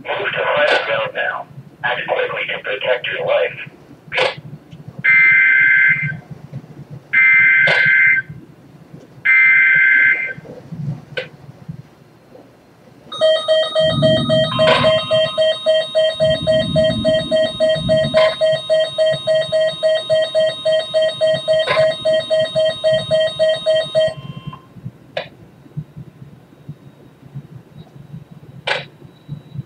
Move to higher ground now. Act quickly to protect your life.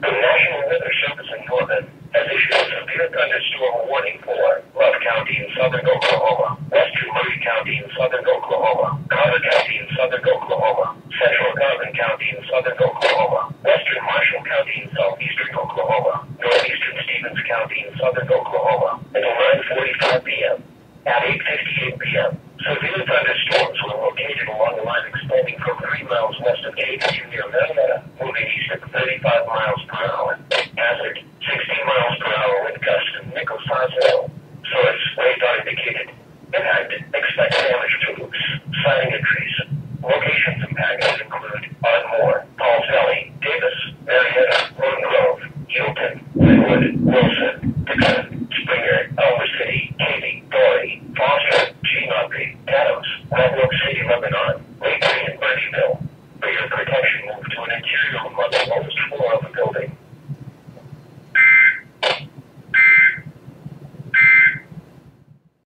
The National Weather Service in Northern has issued a severe thunderstorm warning for Love County in southern Oklahoma, western Murray County in southern Oklahoma, Carter County in southern Oklahoma, central Garvin County in southern Oklahoma, western Marshall County in southeastern Oklahoma, northeastern Stevens County in southern Oklahoma until 9:45 p.m. At 8:45